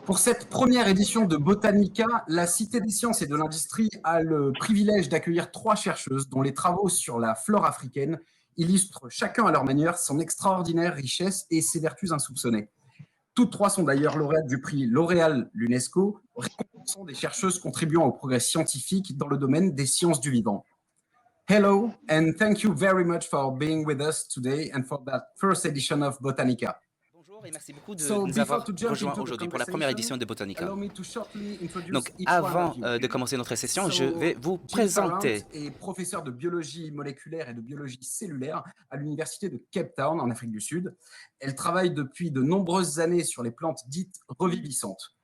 Pour cette première édition de Botanica, la Cité des sciences et de l'industrie a le privilège d'accueillir 3 chercheuses dont les travaux sur la flore africaine illustrent chacun à leur manière son extraordinaire richesse et ses vertus insoupçonnées. Toutes 3 sont d'ailleurs lauréates du prix L'Oréal l'UNESCO, récompensant des chercheuses contribuant au progrès scientifique dans le domaine des sciences du vivant. Hello, and thank you very much for being with us today and for that first edition of Botanica. Bonjour et merci beaucoup de nous avoir rejoints aujourd'hui pour la première édition de Botanica. Donc, avant de commencer notre session, je vais vous présenter. Jill est professeure de biologie moléculaire et de biologie cellulaire à l'université de Cape Town en Afrique du Sud. Elle travaille depuis de nombreuses années sur les plantes dites revivissantes.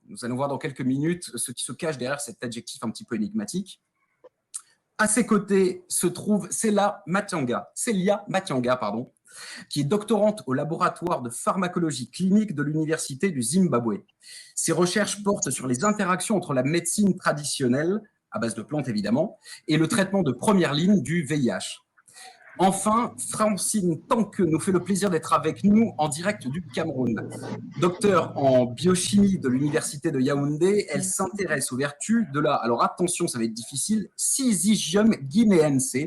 Nous allons voir dans quelques minutes ce qui se cache derrière cet adjectif un petit peu énigmatique. À ses côtés se trouve Celia Matianga, qui est doctorante au laboratoire de pharmacologie clinique de l'Université du Zimbabwe. Ses recherches portent sur les interactions entre la médecine traditionnelle, à base de plantes évidemment, et le traitement de première ligne du VIH. Enfin, Francine Tanque nous fait le plaisir d'être avec nous en direct du Cameroun. Docteur en biochimie de l'Université de Yaoundé, elle s'intéresse aux vertus de la, alors attention, ça va être difficile, Syzygium guinéense,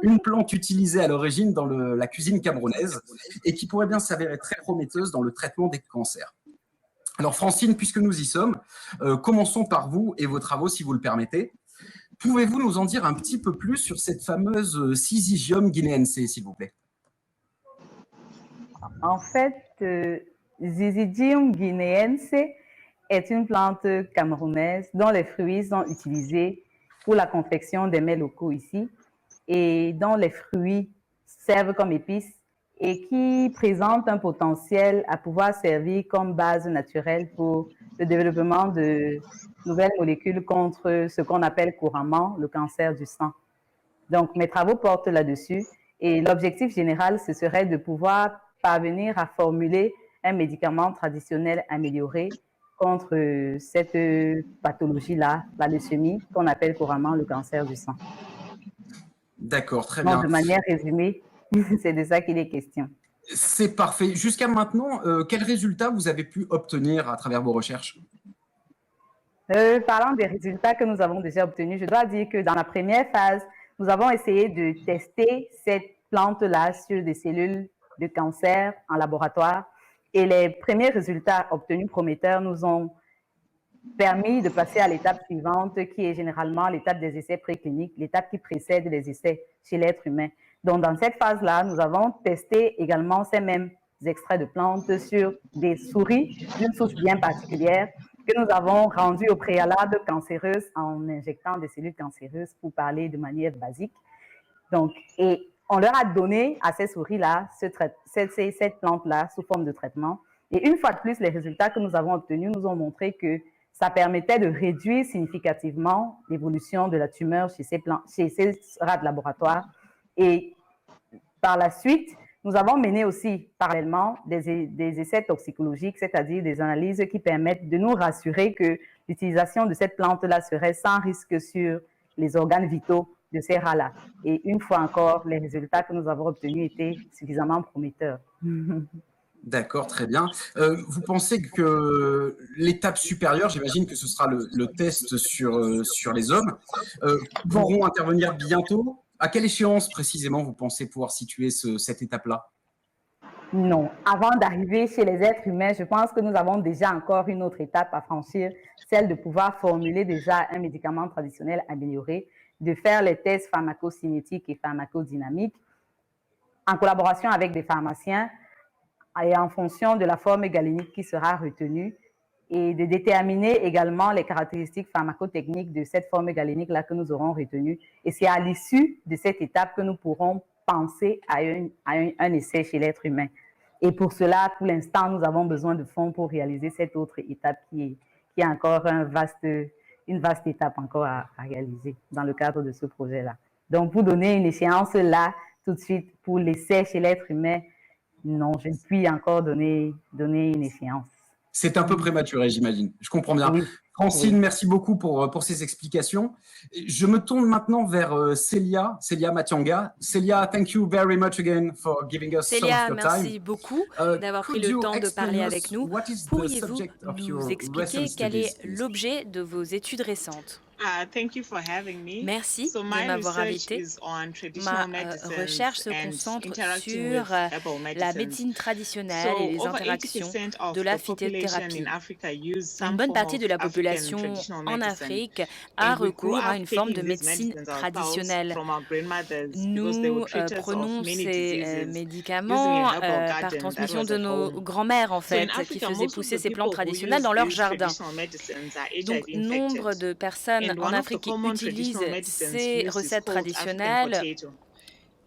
une plante utilisée à l'origine dans la cuisine camerounaise et qui pourrait bien s'avérer très prometteuse dans le traitement des cancers. Alors Francine, puisque nous y sommes, commençons par vous et vos travaux si vous le permettez. Pouvez-vous nous en dire un petit peu plus sur cette fameuse Syzygium guinéense, s'il vous plaît? En fait, Syzygium guinéense est une plante camerounaise dont les fruits sont utilisés pour la confection des mets locaux ici et dont les fruits servent comme épices et qui présente un potentiel à pouvoir servir comme base naturelle pour le développement de nouvelles molécules contre ce qu'on appelle couramment le cancer du sang. Donc, mes travaux portent là-dessus et l'objectif général, ce serait de pouvoir parvenir à formuler un médicament traditionnel amélioré contre cette pathologie-là, la leucémie, qu'on appelle couramment le cancer du sang. D'accord, très bien. Donc, de manière résumée, c'est de ça qu'il est question. C'est parfait. Jusqu'à maintenant, quels résultats vous avez pu obtenir à travers vos recherches? Parlant des résultats que nous avons déjà obtenus, je dois dire que dans la première phase, nous avons essayé de tester cette plante-là sur des cellules de cancer en laboratoire et les premiers résultats obtenus prometteurs nous ont permis de passer à l'étape suivante qui est généralement l'étape des essais précliniques, l'étape qui précède les essais chez l'être humain. Donc, dans cette phase-là, nous avons testé également ces mêmes extraits de plantes sur des souris d'une souche bien particulière que nous avons rendues au préalable cancéreuses en injectant des cellules cancéreuses pour parler de manière basique. Donc, et on leur a donné à ces souris-là cette plante-là sous forme de traitement. Et une fois de plus, les résultats que nous avons obtenus nous ont montré que ça permettait de réduire significativement l'évolution de la tumeur chez ces rats de laboratoire. Et par la suite, nous avons mené aussi parallèlement des essais toxicologiques, c'est-à-dire des analyses qui permettent de nous rassurer que l'utilisation de cette plante-là serait sans risque sur les organes vitaux de ces rats-là. Et une fois encore, les résultats que nous avons obtenus étaient suffisamment prometteurs. D'accord, très bien. Vous pensez que l'étape supérieure, j'imagine que ce sera le test sur les hommes, pourront intervenir bientôt? À quelle échéance précisément vous pensez pouvoir situer cette étape-là? Non, avant d'arriver chez les êtres humains, je pense que nous avons déjà encore une autre étape à franchir, celle de pouvoir formuler déjà un médicament traditionnel amélioré, de faire les tests pharmacocinétiques et pharmacodynamiques en collaboration avec des pharmaciens et en fonction de la forme galénique qui sera retenue et de déterminer également les caractéristiques pharmacotechniques de cette forme galénique-là que nous aurons retenue. Et c'est à l'issue de cette étape que nous pourrons penser à un essai chez l'être humain. Et pour cela, pour l'instant, nous avons besoin de fonds pour réaliser cette autre étape qui est encore une vaste étape encore à réaliser dans le cadre de ce projet-là. Donc, pour donner une échéance là, tout de suite, pour l'essai chez l'être humain, non, je ne puis encore donner une échéance. C'est un peu prématuré, j'imagine. Je comprends bien. Oui. Francine, merci beaucoup pour ces explications. Je me tourne maintenant vers Célia Matianga. Célia, thank you very much again for giving us some of Célia, your time. merci beaucoup d'avoir pris le temps de parler avec nous. Pourriez-vous nous expliquer quel est l'objet de vos études récentes? Merci de m'avoir invité. Ma recherche se concentre sur la médecine traditionnelle et les interactions de la phytothérapie. Une bonne partie de la population en Afrique a recours à une forme de médecine traditionnelle. Nous prenons ces médicaments par transmission de nos grands-mères, en fait, qui faisaient pousser ces plantes traditionnelles dans leur jardin. Donc, nombre de personnes en Afrique qui utilisent ces recettes traditionnelles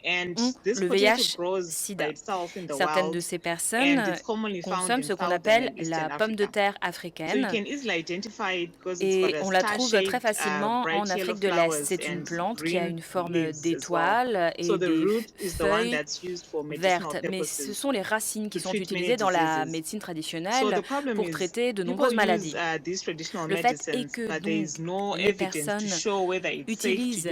ont le VIH-Sida. Certaines de ces personnes consomment ce qu'on appelle la pomme de terre africaine et on la trouve très facilement en Afrique de l'Est. C'est une plante qui a une forme d'étoile et des feuilles vertes, mais ce sont les racines qui sont utilisées dans la médecine traditionnelle pour traiter de nombreuses maladies. Le fait est que donc, les personnes utilisent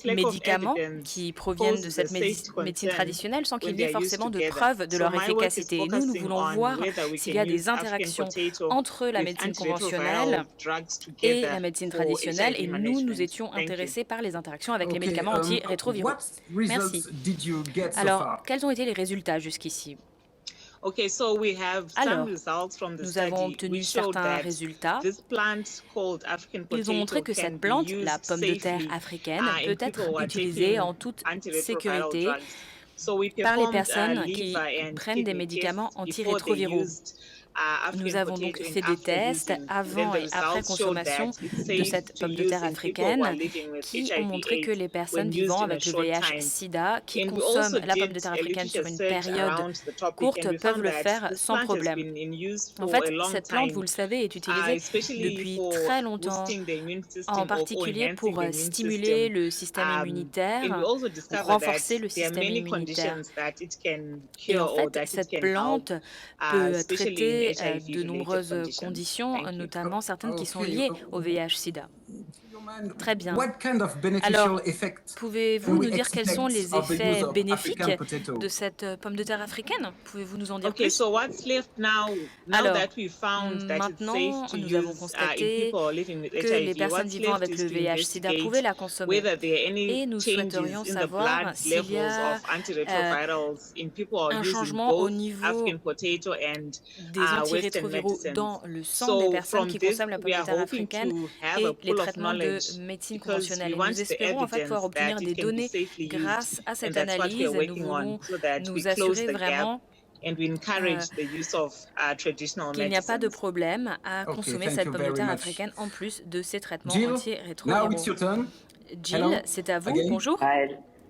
des médicaments qui proviennent de cette médecine traditionnelle sans qu'il y ait forcément de preuves de leur efficacité. Et nous voulons voir s'il y a des interactions entre la médecine conventionnelle et la médecine traditionnelle, et nous étions intéressés par les interactions avec les médicaments antirétroviraux. Merci. Alors, quels ont été les résultats jusqu'ici? Alors, nous avons obtenu certains résultats. Ils ont montré que cette plante, la pomme de terre africaine, peut être utilisée en toute sécurité par les personnes qui prennent des médicaments antirétroviraux. Nous avons donc fait des tests avant et après consommation de cette pomme de terre africaine qui ont montré que les personnes vivant avec le VIH-Sida qui consomment la pomme de terre africaine sur une période courte peuvent le faire sans problème. En fait, cette plante, vous le savez, est utilisée depuis très longtemps, en particulier pour stimuler le système immunitaire, pour renforcer le système immunitaire. Et en fait, cette plante peut traiter de nombreuses conditions, notamment certaines qui sont liées au VIH-Sida. Très bien. Alors, pouvez-vous nous dire quels sont les effets bénéfiques de cette pomme de terre africaine? Pouvez-vous nous en dire plus? Alors, maintenant, nous avons constaté que les personnes vivant avec le VIH-Sida pouvaient la consommer. Et nous souhaiterions savoir s'il y a un changement au niveau des antirétroviraux dans le sang des personnes qui consomment la pomme de terre africaine et les traitements de médecine conventionnelle. Et nous espérons en fait pouvoir obtenir des données grâce à cette analyse. Nous voulons nous assurer vraiment qu'il n'y a pas de problème à consommer cette pomme de terre africaine en plus de ces traitements antirétroviraux. Jill, c'est à vous. Bonjour.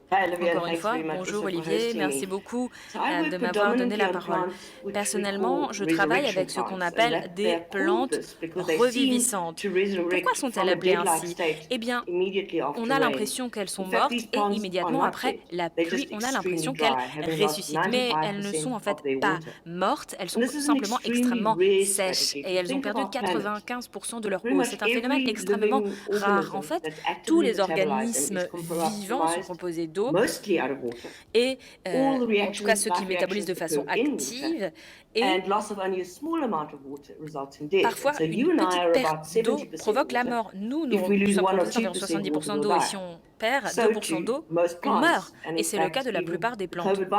Encore une fois, bonjour Olivier, merci beaucoup de m'avoir donné la parole. Personnellement, je travaille avec ce qu'on appelle des plantes revivissantes. Pourquoi sont-elles appelées ainsi? Eh bien, on a l'impression qu'elles sont mortes et immédiatement après la pluie, on a l'impression qu'elles ressuscitent. Mais elles ne sont en fait pas mortes, elles sont simplement extrêmement sèches et elles ont perdu 95% de leur eau. C'est un phénomène extrêmement rare. En fait, tous les organismes vivants sont composés d'eau et en tout cas ceux qui métabolisent de façon active et parfois une petite perte d'eau provoque la mort. Nous sommes composés d'environ 70% d'eau et si on perd 2% d'eau, on meurt et c'est le cas de la plupart des plantes. Même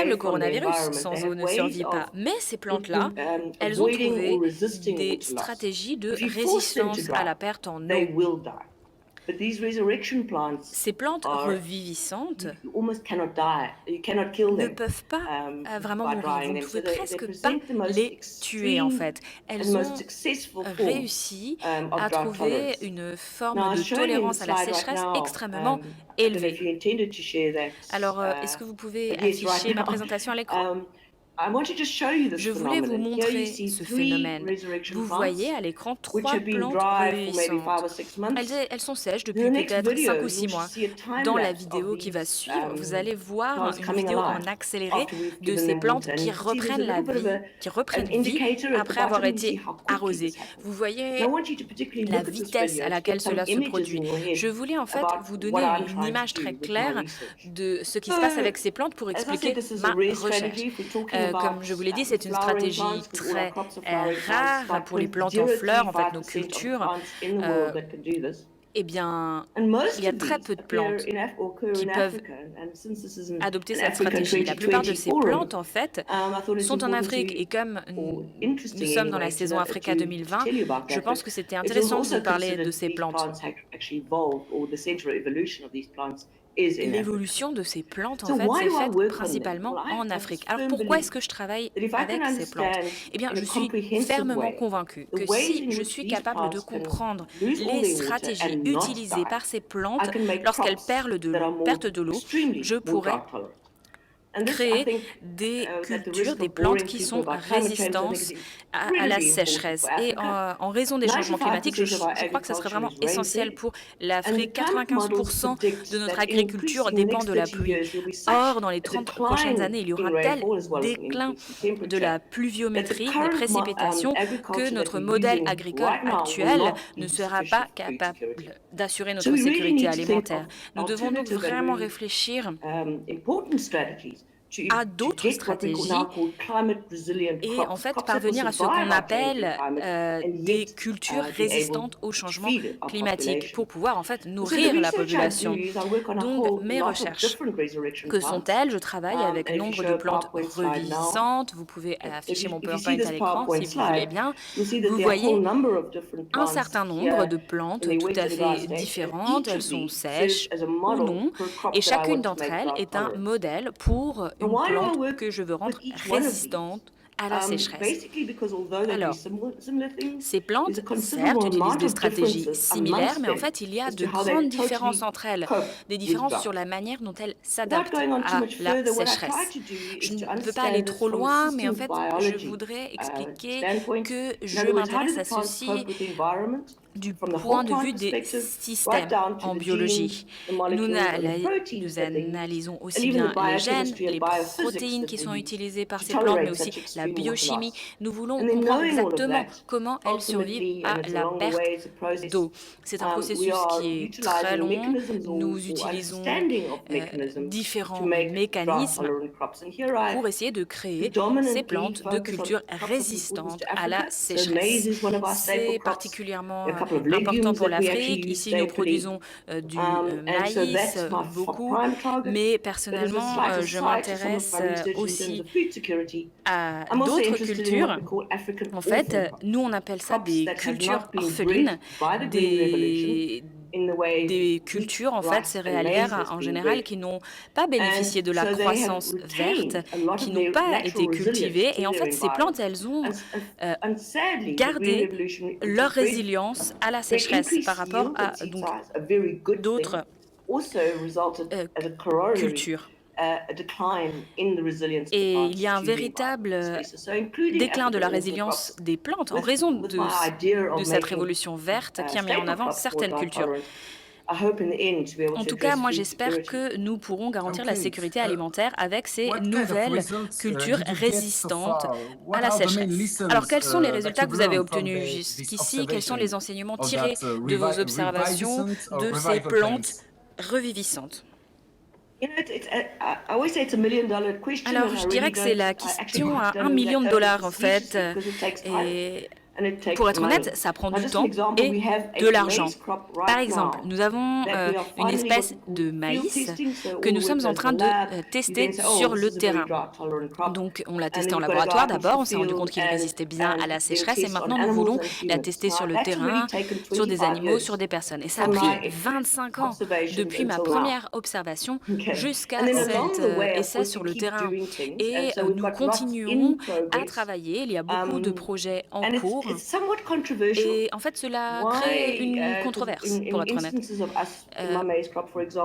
le coronavirus sans eau ne survit pas. Mais ces plantes-là, elles ont trouvé des stratégies de résistance à la perte en eau. Ces plantes revivissantes ne peuvent pas vraiment mourir. Vous ne pouvez presque pas les tuer en fait. Elles ont réussi à trouver une forme de tolérance à la sécheresse extrêmement élevée. Alors, est-ce que vous pouvez afficher ma présentation à l'écran? Je voulais vous montrer ce phénomène. Vous voyez à l'écran 3 plantes revivissantes. Elles sont sèches depuis peut-être 5 ou 6 mois. Dans la vidéo qui va suivre, vous allez voir une vidéo en accéléré de ces plantes qui reprennent vie après avoir été arrosées. Vous voyez la vitesse à laquelle cela se produit. Je voulais en fait vous donner une image très claire de ce qui se passe avec ces plantes pour expliquer ma recherche. Comme je vous l'ai dit, c'est une stratégie très rare pour les plantes en fleurs, en fait, nos cultures. Eh bien, il y a très peu de plantes qui peuvent adopter cette stratégie. La plupart de ces plantes, en fait, sont en Afrique. Et comme nous sommes dans la saison Africa 2020, je pense que c'était intéressant de vous parler de ces plantes. L'évolution de ces plantes, en fait, s'est faite principalement en Afrique. Alors pourquoi est-ce que je travaille avec ces plantes? Eh bien, je suis fermement convaincue que si je suis capable de comprendre les stratégies utilisées par ces plantes lorsqu'elles perdent de l'eau, je pourrais créer des cultures, des plantes qui sont résistantes à la sécheresse. Et en raison des changements climatiques, je crois que ça serait vraiment essentiel pour l'Afrique. 95% de notre agriculture dépend de la pluie. Or, dans les 30 prochaines années, il y aura un tel déclin de la pluviométrie, des précipitations, que notre modèle agricole actuel ne sera pas capable d'assurer notre sécurité alimentaire. Nous devons donc vraiment réfléchir à d'autres stratégies et en fait parvenir à ce qu'on appelle des cultures résistantes au changement climatique pour pouvoir en fait nourrir la population. Donc mes recherches, que sont-elles? Je travaille avec nombre de plantes revivissantes. Vous pouvez afficher mon PowerPoint à l'écran si vous voulez bien. Vous voyez un certain nombre de plantes tout à fait différentes. Elles sont sèches ou non et chacune d'entre elles est un modèle pour une plante que je veux rendre résistante à la sécheresse. Alors, ces plantes, certes, utilisent des stratégies similaires, mais en fait, il y a de grandes différences entre elles, des différences sur la manière dont elles s'adaptent à la sécheresse. Je ne veux pas aller trop loin, mais en fait, je voudrais expliquer que je m'intéresse à ceci du point de vue des systèmes en biologie. Nous analysons aussi bien les gènes, les protéines qui sont utilisées par ces plantes, mais aussi la biochimie. Nous voulons comprendre exactement comment elles survivent à la perte d'eau. C'est un processus qui est très long. Nous utilisons différents mécanismes pour essayer de créer ces plantes de culture résistantes à la sécheresse. C'est particulièrement important pour l'Afrique. Ici, nous produisons du maïs, beaucoup, mais personnellement, je m'intéresse aussi à d'autres cultures. En fait, nous, on appelle ça des cultures orphelines, des cultures en fait céréalières en général qui n'ont pas bénéficié de la croissance verte, qui n'ont pas été cultivées et en fait ces plantes elles ont gardé leur résilience à la sécheresse par rapport à d'autres cultures. Et il y a un véritable déclin de la résilience des plantes en raison de cette révolution verte qui a mis en avant certaines cultures. En tout cas, moi j'espère que nous pourrons garantir la sécurité alimentaire avec ces nouvelles cultures résistantes à la sécheresse. Alors quels sont les résultats que vous avez obtenus jusqu'ici? Quels sont les enseignements tirés de vos observations de ces plantes revivissantes? Alors, je dirais que c'est la question à $1 million en fait. Et pour être honnête, ça prend du temps et de l'argent. Par exemple, nous avons une espèce de maïs que nous sommes en train de tester sur le terrain. Donc, on l'a testé en laboratoire d'abord, on s'est rendu compte qu'il résistait bien à la sécheresse et maintenant nous voulons la tester sur le terrain, sur des animaux, sur des personnes. Et ça a pris 25 ans depuis ma première observation jusqu'à cet essai sur le terrain. Et nous continuons à travailler, il y a beaucoup de projets en cours cours. Et en fait, cela crée une controverse, pour être honnête.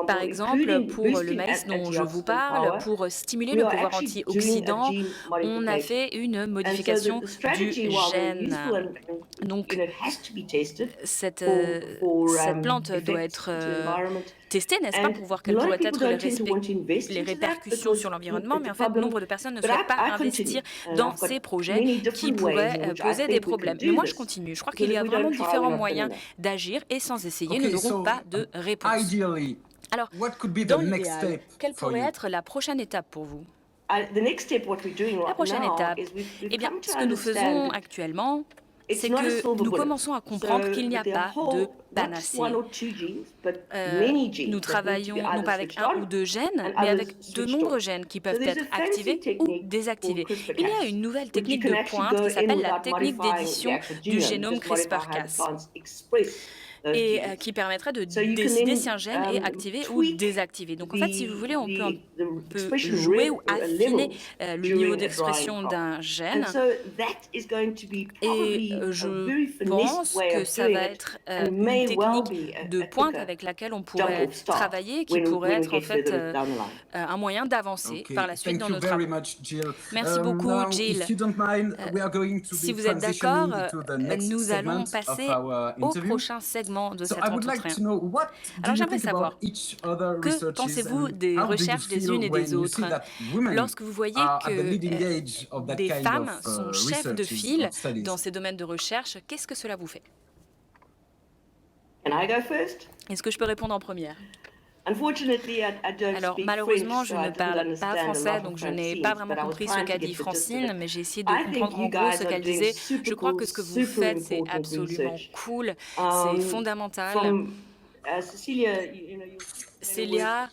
Par exemple, pour le maïs dont je vous parle, pour stimuler le pouvoir antioxydant, on a fait une modification du gène. Donc, cette plante doit être testée, n'est-ce pas, pour voir quelles pourraient être les répercussions sur l'environnement, mais en fait, nombre de personnes ne souhaitent pas investir dans ces projets qui pourraient poser des problèmes. Mais moi, je continue. Je crois qu'il y a vraiment différents moyens d'agir et sans essayer, nous n'aurons pas de réponse. Alors, dans l'idéal, quelle pourrait être la prochaine étape pour vous? La prochaine étape, eh bien, ce que nous faisons actuellement, c'est que nous commençons à comprendre qu'il n'y a pas de panacée. Nous travaillons non pas avec un ou deux gènes, mais avec de nombreux gènes qui peuvent être activés ou désactivés. Il y a une nouvelle technique de pointe qui s'appelle la technique d'édition du génome CRISPR-Cas et qui permettrait de décider si un gène est activé ou désactivé. Donc en fait, si vous voulez, on peut jouer ou affiner le niveau d'expression d'un gène. Et je pense que ça va être une technique de pointe avec laquelle on pourrait travailler, qui pourrait être en fait un moyen d'avancer par la suite dans nos travaux. Merci beaucoup, Jill. Si vous êtes d'accord, nous allons passer au prochain segment de cet entretien. Alors j'aimerais savoir, que pensez-vous des recherches des unes et des autres lorsque vous voyez que des femmes sont chefs de file dans ces domaines de recherche? Qu'est-ce que cela vous fait? Est-ce que je peux répondre en première? Alors, malheureusement, je ne parle pas français, donc je n'ai pas vraiment compris ce qu'a dit Francine, mais j'ai essayé de comprendre en gros ce qu'elle disait. Je crois que ce que vous faites, c'est absolument cool, c'est fondamental. Célia,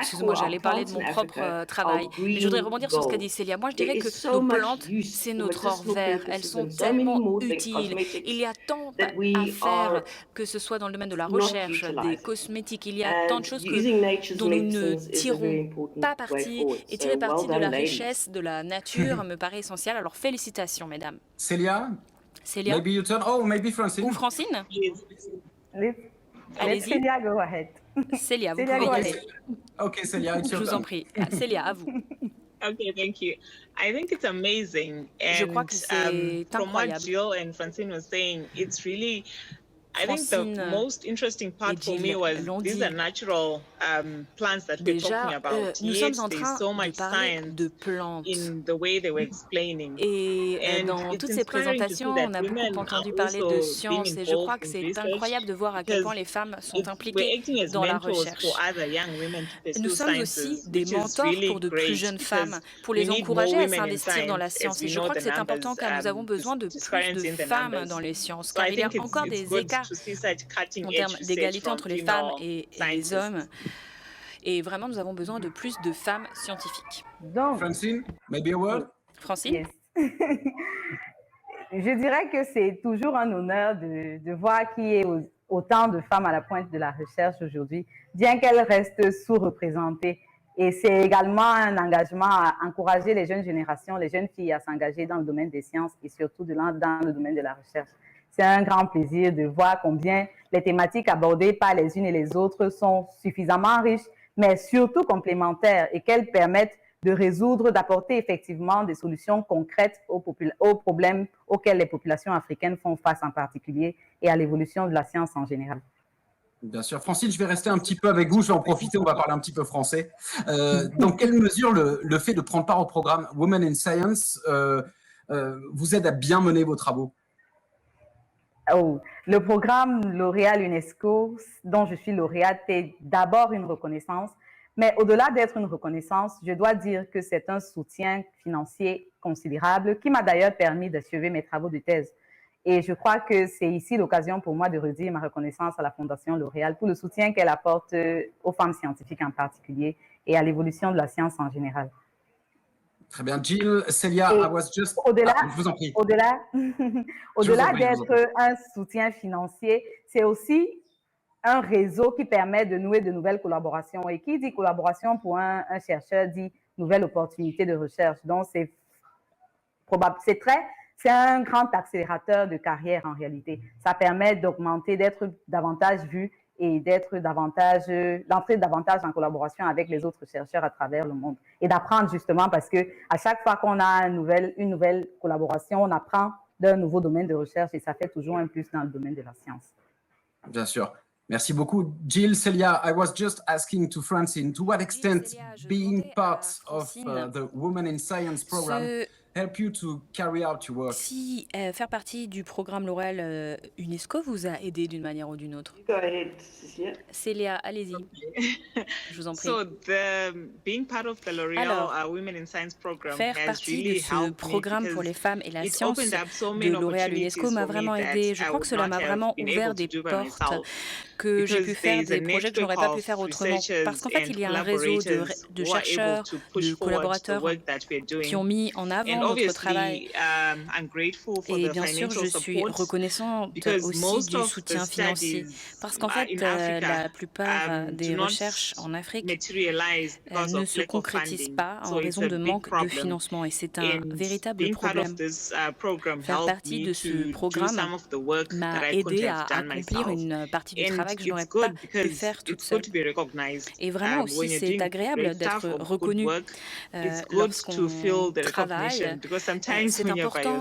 excusez-moi, j'allais parler de mon propre travail, mais je voudrais rebondir sur ce qu'a dit Célia. Moi, je dirais que nos plantes, c'est notre or vert. Elles sont tellement utiles. Il y a tant à faire, que ce soit dans le domaine de la recherche, des cosmétiques. Il y a tant de choses dont nous ne tirons pas parti. Et tirer parti de la richesse de la nature me paraît essentiel. Alors, félicitations, mesdames. Célia? Célia? Maybe you turn. Oh, maybe Francine. Ou Francine? Allez-y. Célia, go ahead. Célia, vous pouvez y aller. Ok, Célia, je vous en prie. Célia, à vous. Okay, thank you. I think it's amazing. And, je crois que c'est from what Jill and Francine were saying, it's really, I think the most interesting part for me was these are natural plants that we're talking about. Nous Yet sommes en train there's so much de parler science de plantes. in the way they were explaining. Et dans toutes ces présentations, on a beaucoup entendu parler de science et je crois que c'est incroyable de voir à quel point les femmes sont impliquées dans la recherche. Nous sommes aussi des mentors pour de plus jeunes femmes, pour les encourager à s'investir dans la science. Et je crois que c'est important car nous avons besoin de plus de femmes dans les sciences, car il y a encore des écarts en termes d'égalité entre les femmes et les hommes. Et vraiment, nous avons besoin de plus de femmes scientifiques. Donc, Francine, maybe a word? Francine? Yes. Je dirais que c'est toujours un honneur de voir qu'il y ait autant de femmes à la pointe de la recherche aujourd'hui, bien qu'elles restent sous-représentées. Et c'est également un engagement à encourager les jeunes générations, les jeunes filles à s'engager dans le domaine des sciences et surtout dans le domaine de la recherche. C'est un grand plaisir de voir combien les thématiques abordées par les unes et les autres sont suffisamment riches, mais surtout complémentaires et qu'elles permettent de résoudre, d'apporter effectivement des solutions concrètes aux problèmes auxquels les populations africaines font face en particulier et à l'évolution de la science en général. Bien sûr. Francine, je vais rester un petit peu avec vous, je vais en profiter, on va parler un petit peu français. Dans quelle mesure le fait de prendre part au programme Women in Science vous aide à bien mener vos travaux? Le programme L'Oréal UNESCO, dont je suis lauréate, est d'abord une reconnaissance, mais au-delà d'être une reconnaissance, je dois dire que c'est un soutien financier considérable qui m'a d'ailleurs permis d'achever mes travaux de thèse. Et je crois que c'est ici l'occasion pour moi de redire ma reconnaissance à la Fondation L'Oréal pour le soutien qu'elle apporte aux femmes scientifiques en particulier et à l'évolution de la science en général. Très bien. Jill, Célia, I was just... je vous en prie. Au-delà d'être un soutien financier, c'est aussi un réseau qui permet de nouer de nouvelles collaborations. Et qui dit collaboration pour un chercheur dit nouvelle opportunité de recherche. Donc, c'est c'est un grand accélérateur de carrière en réalité. Ça permet d'augmenter, d'être davantage vu et d'entrer davantage en collaboration avec les autres chercheurs à travers le monde et d'apprendre justement parce que à chaque fois qu'on a une nouvelle collaboration, on apprend d'un nouveau domaine de recherche et ça fait toujours un plus dans le domaine de la science. Bien sûr. Merci beaucoup. Jill, Celia, I was just asking to Francine, to what extent being part of the Women in Science program help you to carry out your work? Si faire partie du programme L'Oréal UNESCO vous a aidé d'une manière ou d'une autre. Go ahead, Célia. Célia, allez-y. Je vous en prie. So being part of the L'Oréal Women in Science program faire partie de ce programme pour les femmes et la science de L'Oréal UNESCO m'a vraiment aidé. Je crois que cela m'a vraiment ouvert des portes que j'ai pu faire des projets que je n'aurais pas pu faire autrement. Parce qu'en fait, il y a un réseau de chercheurs, de collaborateurs qui ont mis en avant notre travail. Et bien sûr, je suis reconnaissante aussi du soutien financier. Parce qu'en fait, la plupart des recherches en Afrique ne se concrétisent pas en raison de manque de financement. Et c'est un véritable problème. Faire partie de ce programme m'a aidé à accomplir une partie du travail que je n'aurais pas pu faire toute seule. Et vraiment aussi, c'est agréable d'être reconnu lorsqu'on travaille. C'est important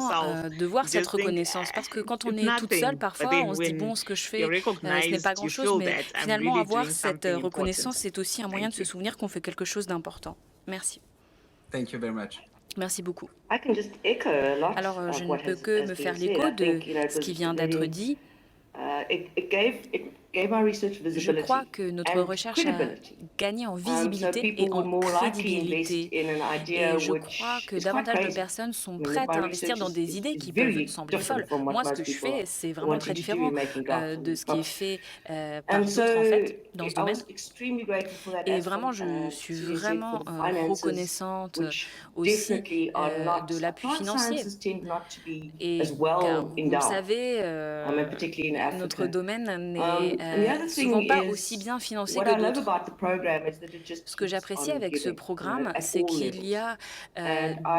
de voir cette reconnaissance parce que quand on est toute seule, parfois, on se dit, bon, ce que je fais, ce n'est pas grand-chose, mais finalement, avoir cette reconnaissance, c'est aussi un moyen de se souvenir qu'on fait quelque chose d'important. Merci. Thank you very much. Merci beaucoup. Alors, je ne peux que me faire l'écho de ce qui vient d'être dit. Je crois que notre recherche a gagné en visibilité et en crédibilité. Et je crois que davantage de personnes sont prêtes à investir dans des idées qui peuvent sembler folles. Moi, ce que je fais, c'est vraiment très différent de ce qui est fait par d'autres, en fait, dans ce domaine. Et vraiment, je suis vraiment reconnaissante aussi de l'appui financier. Et car, vous le savez, notre domaine n'est souvent pas aussi bien financé que d'autres. Ce que j'apprécie avec ce programme, c'est qu'il y a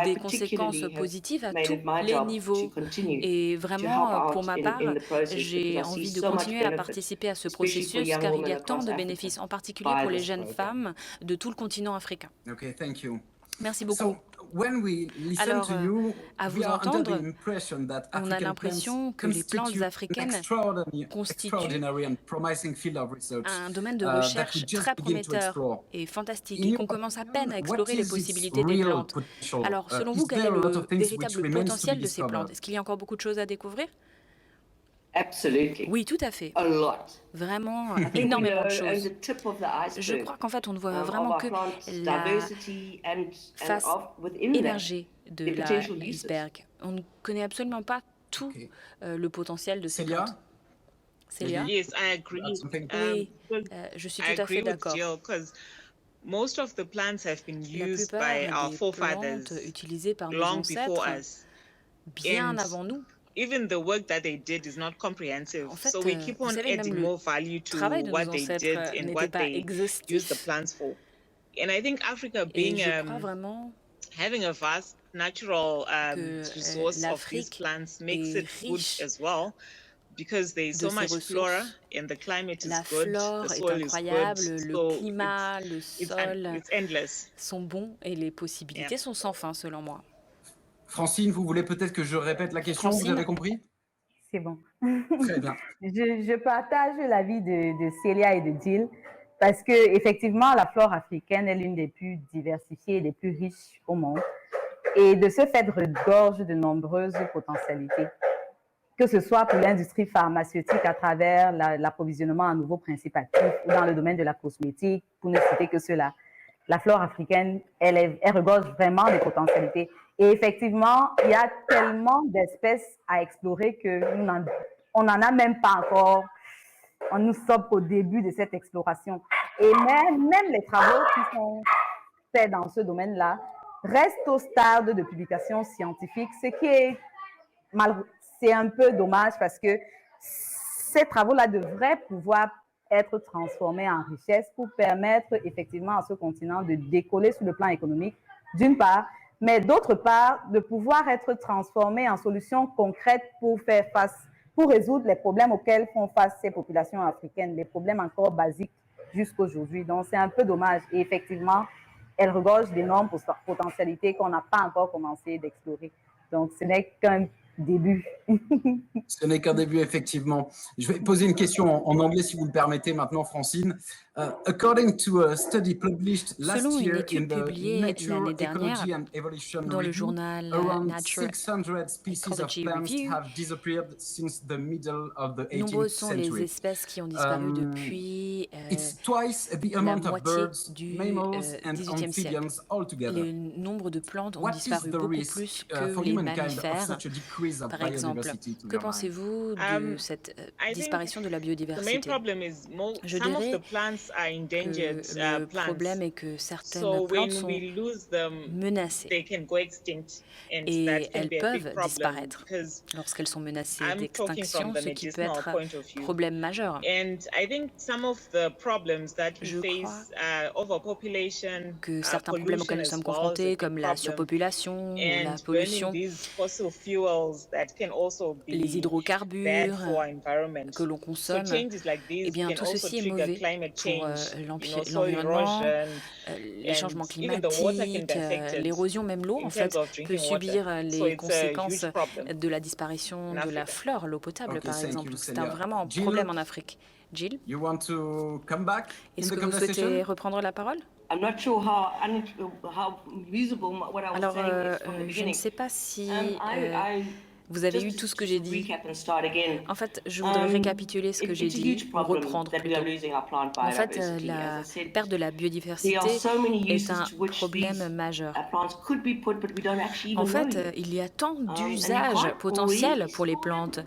des conséquences positives à tous les niveaux. Et vraiment, pour ma part, j'ai envie de continuer à participer à ce processus car il y a tant de bénéfices, en particulier pour les jeunes femmes de tout le continent africain. Okay, thank you. Merci beaucoup. Alors, à vous entendre, on a l'impression que les plantes africaines constituent un domaine de recherche très prometteur et fantastique et qu'on commence à peine à explorer les possibilités des plantes. Alors, selon vous, quel est le véritable potentiel de ces plantes? Est-ce qu'il y a encore beaucoup de choses à découvrir? Oui, tout à fait. Vraiment, énormément de choses. Je crois qu'en fait, on ne voit vraiment que la face émergée de l'iceberg. On ne connaît absolument pas tout le potentiel de ces plantes. Célia? Yes, I agree. Oui, je suis tout à fait d'accord. Most of the plants have been La used plupart by our des forefathers plantes utilisées par nos long before ancêtres us. bien avant nous. Even the work that they did is not comprehensive. En fait, So we keep on vous savez, adding même more value to travail de what nos they ancêtres did and n'était what pas they used the exhaustif. plants for. And I think Africa Et being je crois vraiment having a vast natural que resource of these l'Afrique plants makes est it good riche as well. Because there is de so ses much ressources. flora and the climate is La good, flore the est soil is incroyable, good, le so climat, le sol it's endless. sont bons et les possibilités sont sans fin selon moi. Francine, vous voulez peut-être que je répète la question, Francine? vous avez compris? C'est bon. Très bien. Je partage l'avis de Célia et de Jill parce que effectivement, la flore africaine est l'une des plus diversifiées et des plus riches au monde et de ce fait regorge de nombreuses potentialités, que ce soit pour l'industrie pharmaceutique à travers l'approvisionnement en nouveaux principes actifs ou dans le domaine de la cosmétique, pour ne citer que cela. La flore africaine, elle regorge vraiment des potentialités. Et effectivement, il y a tellement d'espèces à explorer que on n'en a même pas encore. Nous sommes au début de cette exploration. Et même les travaux qui sont faits dans ce domaine-là restent au stade de publication scientifique, ce qui est c'est un peu dommage parce que ces travaux-là devraient pouvoir être transformés en richesse pour permettre effectivement à ce continent de décoller sur le plan économique, d'une part, mais d'autre part, de pouvoir être transformé en solutions concrètes pour faire face, pour résoudre les problèmes auxquels font face ces populations africaines, les problèmes encore basiques jusqu'aujourd'hui. Donc, c'est un peu dommage. Et effectivement, elle regorge d'énormes potentialités qu'on n'a pas encore commencé d'explorer. Donc, ce n'est qu'un début. Ce n'est qu'un début, effectivement. Je vais poser une question en anglais, si vous le permettez, maintenant, Francine. According to a study published last year in the Nature, Ecology and Evolution dans le Review, journal around Nature 600 species of Ecology plants Review, have disappeared since the middle of the 18th nombreuses sont les century. espèces qui ont disparu depuis It's twice the la amount of moitié birds, du mammals and XVIIIe siècle. amphibians altogether. Le nombre de plantes ont What is disparu the beaucoup risk plus for que les humankind of mammifères, such a decrease of par exemple. biodiversity to Que your mind? pensez-vous de cette disparition de la The main biodiversité? problem is Je some of dirais the plants are endangered que le plants. problème est que certaines So plantes when sont we lose them, menacées they can go extinct, and et that can elles be a big peuvent problem disparaître because lorsqu'elles sont menacées I'm talking d'extinction, from the ce qui peut medicinal être point of un view. problème majeur. And I think some of the problems that we Je crois face, overpopulation, que certains problèmes auxquels nous pollution sommes as well is a confrontés, big comme la problem. surpopulation ou la And burning pollution, these fossil fuels that can also les be bad hydrocarbures for our environment. que l'on So consomme, changes like eh these bien, can tout also ceci est trigger mauvais climate pour change, soil l'environnement, erosion, les changements and even the water can be climatiques, affected l'érosion, même l'eau, in en terms fait, of peut drinking water. subir So les it's a conséquences huge problem de la disparition in de la Africa. flore, l'eau potable, Okay, par thank exemple. you, Donc, c'est Celia. vraiment un Jill, problème en Afrique. Jill, you want to come back in est-ce the que vous souhaitez conversation? reprendre la parole? I'm not sure how usable what I was Alors, saying is from the je ne beginning. sais pas si I vous avez just eu tout ce que to j'ai dit. recap and start again. En fait, je voudrais récapituler ce que j'ai It's a dit, huge ou problem reprendre that we plutôt. are losing our plant En fait, biodiversity. la As I said, perte de la there biodiversité are so many est uses un to which problème these majeur. plants could be put, but we don't actually En even know fait, yet. il y a tant and you d'usages can't potentiels always pour les plantes,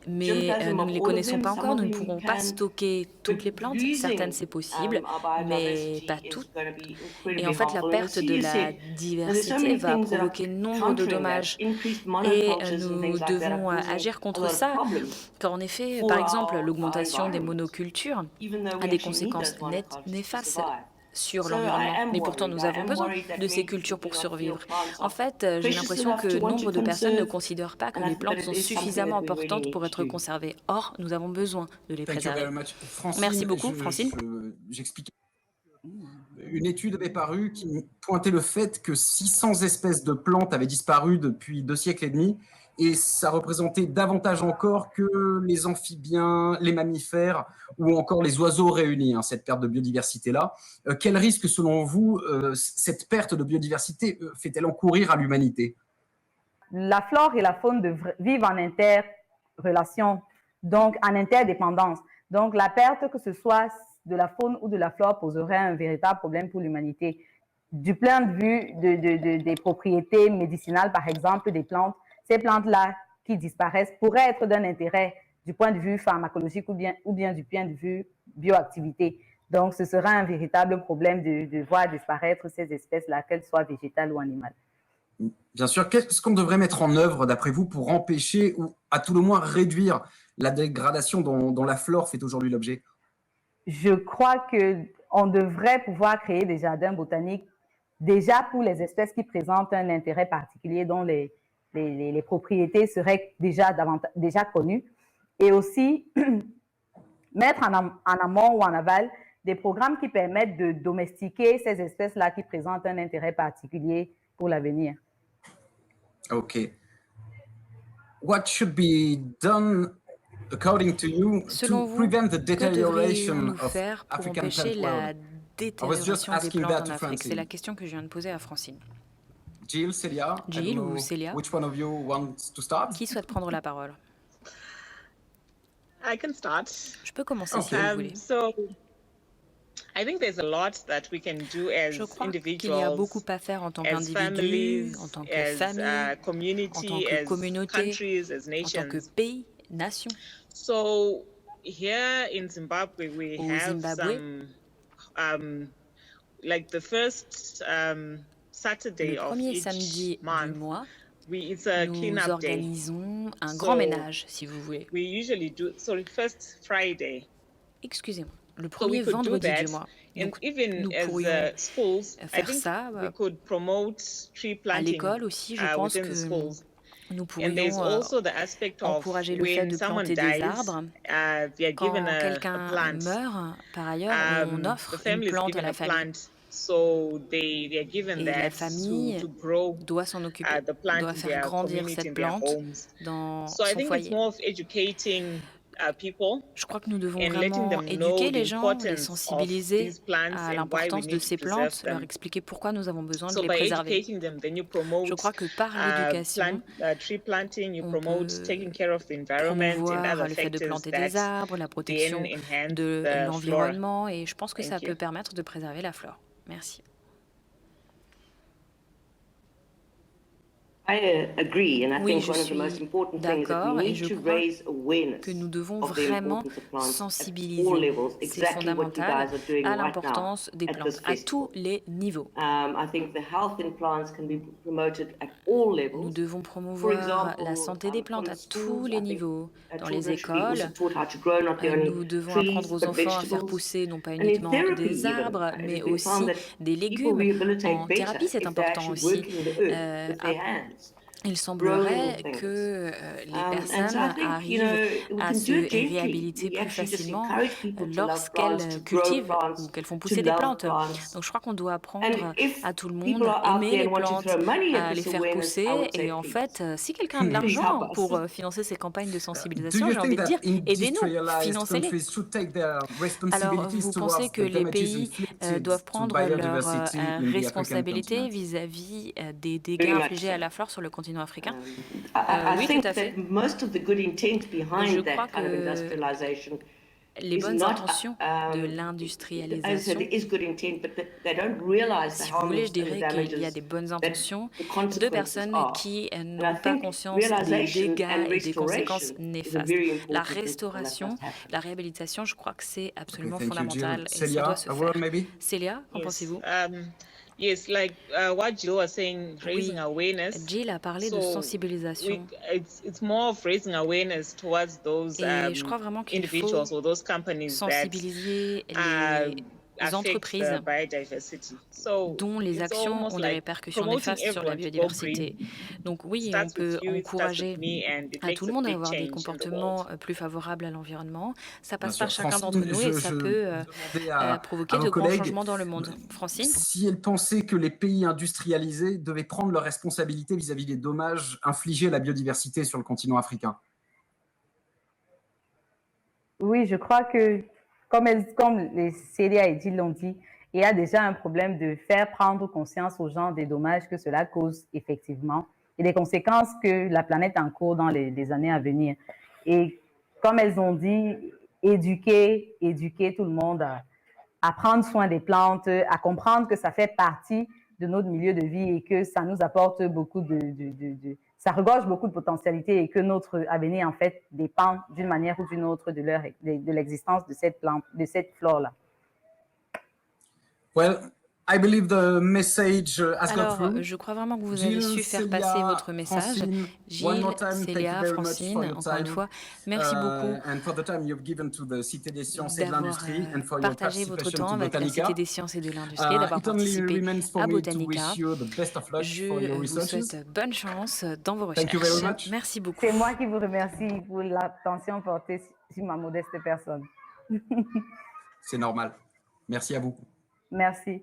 mais germplasm nous of ne les all of connaissons them. pas Some encore. of Nous ne them you pourrons pas can, stocker toutes but les plantes. losing Certaines, c'est possible, our mais biodiversity pas is toutes. going to be Et incredibly en fait, la harmful. And perte as de Celia la said, there's so diversité many va things that are provoquer nombre de countering that. dommages. Increased Et monocultures and nous things like that are devons causing agir a contre lot of ça, problems car en effet, for par exemple, our l'augmentation des environment, monocultures even though a we des actually need conséquences those monocultures to néfastes survive. sur So I l'environnement. am Mais pourtant, worried. nous I avons am besoin worried that de ces many cultures people pour do not feel survivre. plants En are fait, j'ai precious l'impression enough que to want to nombre de personnes ne conserve, considèrent pas que and les that plantes it sont is something suffisamment that we really importantes need pour to être do. conservées. Or, nous avons besoin de les Thank you préserver. very much. Francine, Merci beaucoup, Francine. J'explique. Une étude avait paru qui pointait le fait que 600 espèces de plantes avaient disparu depuis 2 siècles et demi, et ça représentait davantage encore que les amphibiens, les mammifères ou encore les oiseaux réunis, cette perte de biodiversité-là. Quel risque, selon vous, cette perte de biodiversité fait-elle encourir à l'humanité? La flore et la faune vivent en interrelation, donc en interdépendance. Donc la perte, que ce soit de la faune ou de la flore, poserait un véritable problème pour l'humanité. Du point de vue des propriétés médicinales, par exemple, des plantes, ces plantes-là qui disparaissent pourraient être d'un intérêt du point de vue pharmacologique ou bien du point de vue bioactivité. Donc, ce sera un véritable problème de voir disparaître ces espèces-là, qu'elles soient végétales ou animales. Bien sûr. Qu'est-ce qu'on devrait mettre en œuvre, d'après vous, pour empêcher ou à tout le moins réduire la dégradation dont la flore fait aujourd'hui l'objet? Je crois qu'on devrait pouvoir créer des jardins botaniques déjà pour les espèces qui présentent un intérêt particulier, dont les propriétés seraient déjà connues, et aussi mettre en amont ou en aval des programmes qui permettent de domestiquer ces espèces-là qui présentent un intérêt particulier pour l'avenir. OK. What should be done, according to you, Selon to vous, prevent the que devrions-nous deterioration of faire pour African empêcher plant la world? détérioration des plantes en Afrique? Francine. C'est la question que je viens de poser à Francine. Jill, Celia, Jill ou Celia, which one of you wants to start? qui souhaite prendre la parole? I can start. Je peux commencer si vous voulez. So, I think there's a lot that we can do as Je crois individuals, qu'il y a beaucoup à faire en tant qu'individu, en tant que famille, en tant community, que as communauté, countries, as en tant nations. que pays, nation. So here in Zimbabwe, we Au have Zimbabwe, some, like the first Saturday le of premier each samedi du month, mois, it's a nous cleanup day. organisons un grand ménage, si vous voulez. We usually do, sorry, first Friday. Excusez-moi. le premier vendredi du mois. Donc, nous pourrions faire ça à l'école aussi. Je pense que nous pourrions encourager le fait de planter des arbres. Quand quelqu'un meurt, par ailleurs, on offre une plante à la famille. Et la famille doit s'en occuper, doit faire grandir cette plante dans son foyer. Je crois que nous devons vraiment éduquer les gens, les sensibiliser à l'importance de ces plantes, leur expliquer pourquoi nous avons besoin de les préserver. Je crois que par l'éducation, on peut promouvoir le fait de planter des arbres, la protection de l'environnement, et je pense que ça peut permettre de préserver la flore. Merci. Oui, je suis d'accord et je crois que nous devons vraiment sensibiliser, c'est fondamental, à l'importance des plantes à tous les niveaux. Nous devons promouvoir la santé des plantes à tous les niveaux. Dans les écoles, nous devons apprendre aux enfants à faire pousser non pas uniquement des arbres, mais aussi des légumes. En thérapie, c'est important aussi. Il semblerait que les personnes arrivent à se réhabiliter plus facilement lorsqu'elles cultivent ou qu'elles font pousser des plantes. Donc je crois qu'on doit apprendre à tout le monde à aimer les plantes, à les faire pousser. Et en fait, si quelqu'un a de l'argent pour financer ces campagnes de sensibilisation, j'ai envie de dire, aidez-nous, financez-les. Alors, vous pensez que les pays doivent prendre leurs responsabilités vis-à-vis des dégâts infligés à la flore sur le continent africain? Oui, tout à fait. Je crois que les bonnes intentions de l'industrialisation, si vous voulez, je dirais qu'il y a des bonnes intentions de personnes qui n'ont pas conscience des dégâts et des conséquences néfastes. La restauration, la réhabilitation, je crois que c'est absolument fondamental et ça doit se faire. Célia, qu'en pensez-vous? Yes, like what Jill was saying, raising awareness. Jill a parlé de sensibilisation. It's more of raising awareness towards those et je crois vraiment qu'il faut sensibiliser les entreprises dont les actions ont des répercussions néfastes sur la biodiversité. Donc oui, on peut encourager à tout le monde à avoir des comportements plus favorables à l'environnement. Ça passe par chacun d'entre nous et ça peut provoquer de grands changements dans le monde. Francine? Si elle pensait que les pays industrialisés devaient prendre leurs responsabilités vis-à-vis des dommages infligés à la biodiversité sur le continent africain. Oui, je crois que comme les Célia et Jill l'ont dit, il y a déjà un problème de faire prendre conscience aux gens des dommages que cela cause effectivement et des conséquences que la planète encourt dans les années à venir. Et comme elles ont dit, éduquer tout le monde à prendre soin des plantes, à comprendre que ça fait partie de notre milieu de vie et que ça nous apporte beaucoup ça regorge beaucoup de potentialités et que notre avenir, en fait, dépend d'une manière ou d'une autre de l'existence de cette plante, de cette flore-là. Well, I believe the message has got through. Alors, je crois vraiment que vous avez su faire passer votre message. Gilles, Célia, Francine, encore une fois, merci beaucoup d'avoir partagé votre temps avec la Cité des sciences et de l'Industrie, d'avoir participé à Botanica. Je vous souhaite bonne chance dans vos recherches. Merci beaucoup. C'est moi qui vous remercie pour l'attention portée sur ma modeste personne. C'est normal. Merci à vous. Merci.